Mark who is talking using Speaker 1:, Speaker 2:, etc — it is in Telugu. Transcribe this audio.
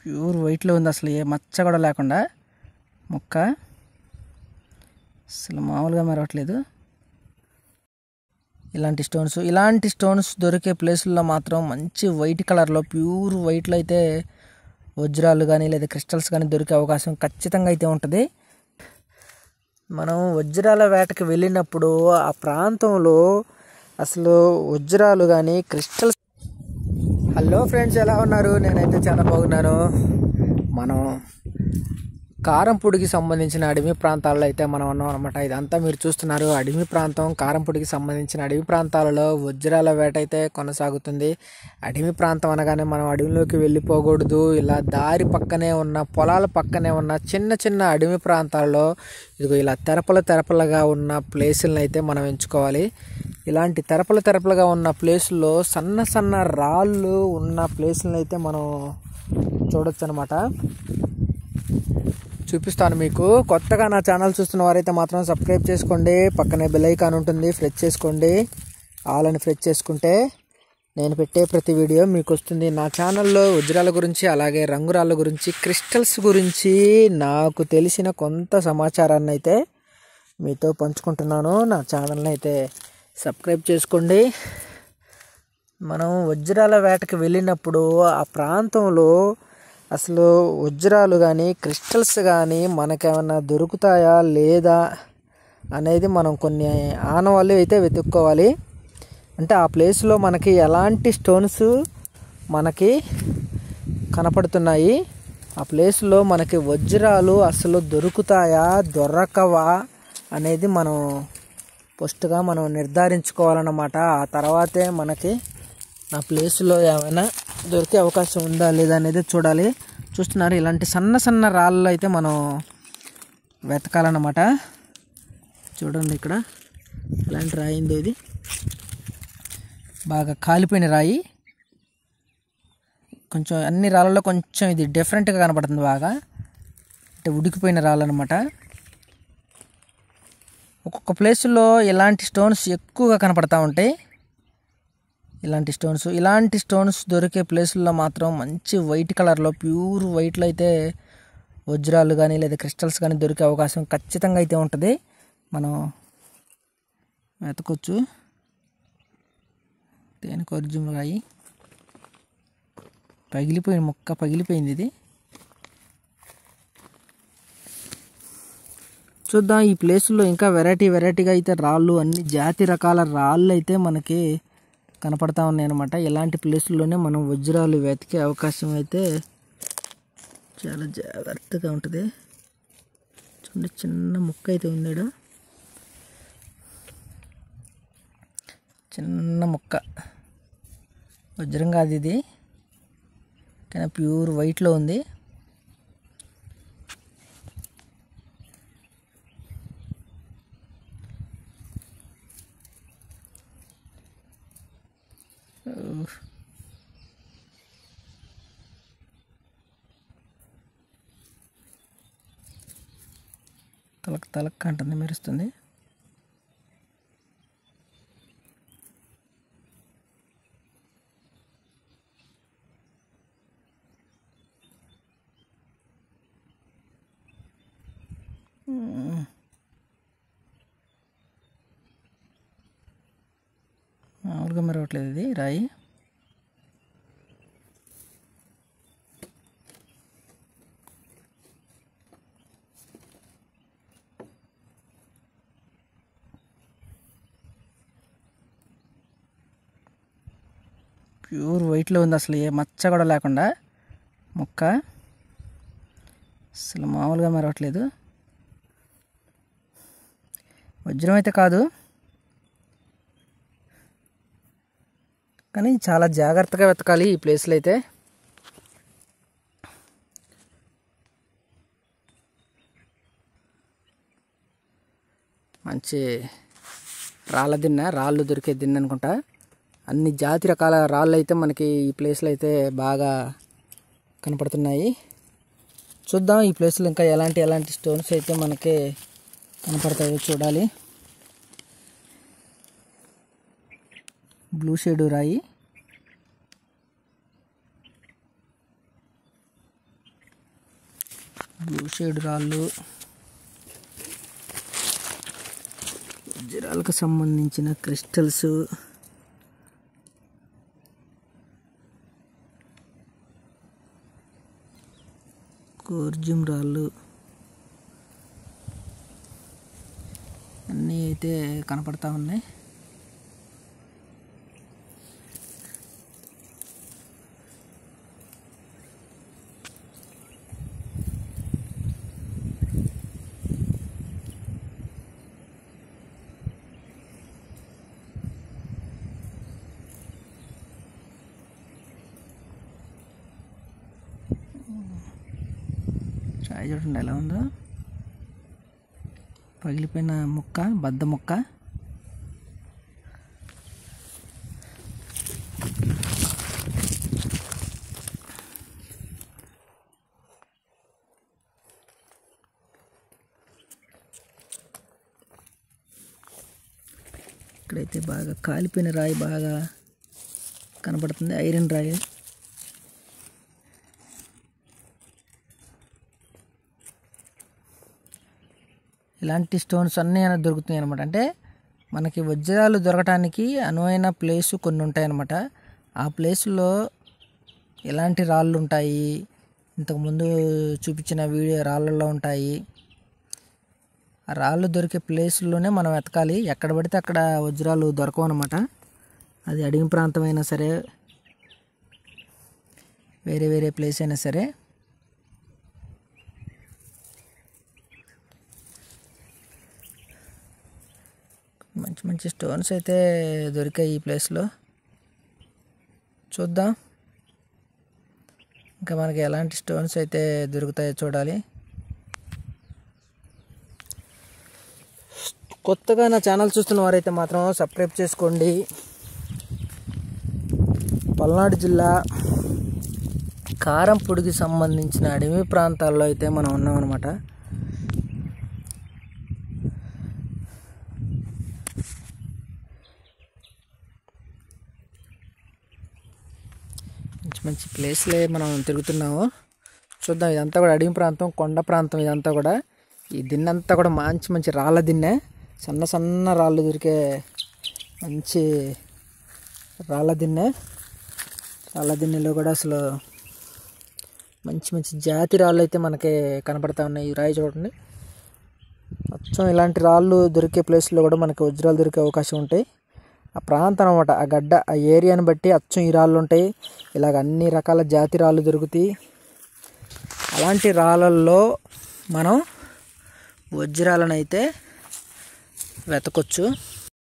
Speaker 1: ప్యూర్ వైట్లో ఉంది, అసలు ఏ మచ్చ కూడా లేకుండా మొక్క అసలు మామూలుగా మెరవట్లేదు. ఇలాంటి స్టోన్స్ దొరికే ప్లేసుల్లో మాత్రం మంచి వైట్ కలర్లో ప్యూర్ వైట్లో అయితే వజ్రాలు కానీ లేదా క్రిస్టల్స్ కానీ దొరికే అవకాశం ఖచ్చితంగా అయితే ఉంటుంది. మనం వజ్రాల వేటకి వెళ్ళినప్పుడు ఆ ప్రాంతంలో అసలు వజ్రాలు కానీ క్రిస్టల్స్. హలో ఫ్రెండ్స్, ఎలా ఉన్నారు? నేనైతే చాలా బాగున్నాను. మనం కారంపూడికి సంబంధించిన అడవి ప్రాంతాల్లో అయితే మనం ఉన్నాం అనమాట. ఇదంతా మీరు చూస్తున్నారు అడవి ప్రాంతం. కారంపూడికి సంబంధించిన అడవి ప్రాంతాలలో వజ్రాల వేట అయితే కొనసాగుతుంది. అడవి ప్రాంతం అనగానే మనం అడవిలోకి వెళ్ళిపోకూడదు. ఇలా దారి పక్కనే ఉన్న పొలాల పక్కనే ఉన్న చిన్న చిన్న అడవి ప్రాంతాల్లో ఇదిగో ఇలా తెరపలుగా ఉన్న ప్లేసులను అయితే మనం ఎంచుకోవాలి. ఇలాంటి తెరపలుగా ఉన్న ప్లేసుల్లో సన్న రాళ్ళు ఉన్న ప్లేసులను అయితే మనం చూడొచ్చు అనమాట. చూపిస్తాను మీకు. కొత్తగా నా ఛానల్ చూస్తున్న వారైతే మాత్రం సబ్స్క్రైబ్ చేసుకోండి. పక్కనే బెల్ ఐకాన్ ఉంటుంది, ప్రెస్ చేసుకోండి. ఆల్ అని ప్రెస్ చేసుకుంటే నేను పెట్టే ప్రతి వీడియో మీకు వస్తుంది. నా ఛానల్లో వజ్రాల గురించి, అలాగే రంగురాళ్ళ గురించి, క్రిస్టల్స్ గురించి నాకు తెలిసిన కొంత సమాచారాన్ని అయితే మీతో పంచుకుంటున్నాను. నా ఛానల్ని అయితే సబ్స్క్రైబ్ చేసుకోండి. మనం వజ్రాల వేటకి వెళ్ళినప్పుడు ఆ ప్రాంతంలో అసలు వజ్రాలు కానీ క్రిస్టల్స్ కానీ మనకేమన్నా దొరుకుతాయా లేదా అనేది మనం కొన్ని ఆనవాళ్ళు అయితే వెతుక్కోవాలి. అంటే ఆ ప్లేస్లో మనకి ఎలాంటి స్టోన్స్ మనకి కనపడుతున్నాయి, ఆ ప్లేస్లో మనకి వజ్రాలు అసలు దొరుకుతాయా దొరకవా అనేది మనం ఫస్ట్గా మనం నిర్ధారించుకోవాలన్నమాట. ఆ తర్వాతే మనకి ఆ ప్లేస్లో ఏమైనా దొరికే అవకాశం ఉందా లేదా అనేది చూడాలి. చూస్తున్నారు ఇలాంటి సన్న రాళ్ళు అయితే మనం వెతకాలన్నమాట. చూడండి ఇక్కడ ఇలాంటి రాయింది, ఇది బాగా కాలిపోయిన రాయి. కొంచెం అన్ని రాళ్ళలో కొంచెం ఇది డిఫరెంట్గా కనపడుతుంది, బాగా అంటే ఉడికిపోయిన రాళ్ళు అనమాట. ఒక్కొక్క ప్లేసుల్లో ఇలాంటి స్టోన్స్ ఎక్కువగా కనపడతా ఉంటాయి. ఇలాంటి స్టోన్స్ దొరికే ప్లేసుల్లో మాత్రం మంచి వైట్ కలర్లో ప్యూర్ వైట్లో అయితే వజ్రాలు కానీ లేదా క్రిస్టల్స్ కానీ దొరికే అవకాశం ఖచ్చితంగా అయితే ఉంటుంది. మనం వెతకొచ్చు. దేనికి ఒరిజినల్ రాయి పగిలిపోయింది ఇది. చూద్దాం ఈ ప్లేసుల్లో ఇంకా వెరైటీగా అయితే రాళ్ళు, అన్ని జాతి రకాల రాళ్ళు అయితే మనకి కనపడతా ఉన్నాయి అనమాట. ఇలాంటి ప్లేసుల్లోనే మనం వజ్రాలు వెతికే అవకాశం అయితే చాలా జాగ్రత్తగా ఉంటుంది. చూడండి చిన్న ముక్క అయితే ఉంది, చిన్న ముక్క వజ్రం కాదు ఇది, కానీ ప్యూర్ వైట్లో ఉంది. తలక్ అంటుంది, మెరుస్తుంది. మామూలుగా మెరవట్లేదు ఇది రాయి. ప్యూర్ వైట్లో ఉంది, అసలు ఏ మచ్చ కూడా లేకుండా మొక్క అసలు మామూలుగా మెరవట్లేదు. వజ్రం అయితే కాదు, కానీ చాలా జాగ్రత్తగా వెతకాలి ఈ ప్లేస్లో అయితే. మంచి రాళ్ళు దొరికే దిన్న అనుకుంటా. అన్ని జాతి రకాల రాళ్ళు అయితే మనకి ఈ ప్లేస్లో అయితే బాగా కనపడుతున్నాయి. చూద్దాం ఈ ప్లేస్లో ఇంకా ఎలాంటి స్టోన్స్ అయితే మనకి కనపడతాయో చూడాలి. బ్లూ షేడ్ రాయి, బ్లూ షేడ్ రాళ్ళు, వజ్రాలకు సంబంధించిన క్రిస్టల్స్, కోర్జియం రాళ్ళు అన్నీ అయితే కనపడతా ఉన్నాయి. రాయి చూడండి ఎలా ఉందో, పగిలిపోయిన ముక్క, బద్ద ముక్క. ఇక్కడైతే బాగా కాలిపోయిన రాయి బాగా కనపడుతుంది, ఐరన్ రాయి. ఇలాంటి స్టోన్స్ అన్నీ దొరుకుతాయి అన్నమాట. అంటే మనకి వజ్రాలు దొరకటానికి అనువైన ప్లేస్ కొన్ని ఉంటాయి అన్నమాట. ఆ ప్లేస్లో ఎలాంటి రాళ్ళు ఉంటాయి, ఇంతకుముందు చూపించిన వీడియో రాళ్ళల్లో ఉంటాయి. ఆ రాళ్ళు దొరికే ప్లేస్లోనే మనం వెతకాలి. ఎక్కడ పడితే అక్కడ వజ్రాలు దొరకవు అన్నమాట. అది అడవి ప్రాంతం అయినా సరే, వేరే వేరే ప్లేస్ అయినా సరే. మంచి మంచి స్టోన్స్ అయితే దొరికాయి ఈ ప్లేస్లో. చూద్దాం ఇంకా మనకి ఎలాంటి స్టోన్స్ అయితే దొరుకుతాయో చూడాలి. కొత్తగా నా ఛానల్ చూస్తున్న వారైతే మాత్రం సబ్స్క్రైబ్ చేసుకోండి. పల్నాడు జిల్లా కారంపొడికి సంబంధించిన అడవి ప్రాంతాల్లో అయితే మనం ఉన్నాం అన్నమాట. మంచి మంచి ప్లేస్లే మనం తిరుగుతున్నాము. చూద్దాం. ఇదంతా కూడా అడవి ప్రాంతం, కొండ ప్రాంతం. ఇదంతా కూడా ఈ దిన్నంతా కూడా మంచి మంచి రాళ్ళ దిన్నె, సన్న సన్న రాళ్ళు దొరికే మంచి రాళ్ళ దిన్నె. రాళ్ళ దిన్నెలో కూడా అసలు మంచి మంచి జాతి రాళ్ళు అయితే మనకి కనపడతా ఉన్నాయి. ఈ రాయి చూడండి, అచ్చం ఇలాంటి రాళ్ళు దొరికే ప్లేస్లో కూడా మనకి వజ్రాలు దొరికే అవకాశం ఉంటాయి. ఆ ప్రాంతం అనమాట, ఆ గడ్డ, ఆ ఏరియాని బట్టి అచ్చం ఈ రాళ్ళు ఉంటాయి. ఇలాగ అన్ని రకాల జాతి రాళ్ళు దొరుకుతాయి. అలాంటి రాళ్ళల్లో మనం వజ్రాలను అయితే వెతకొచ్చు.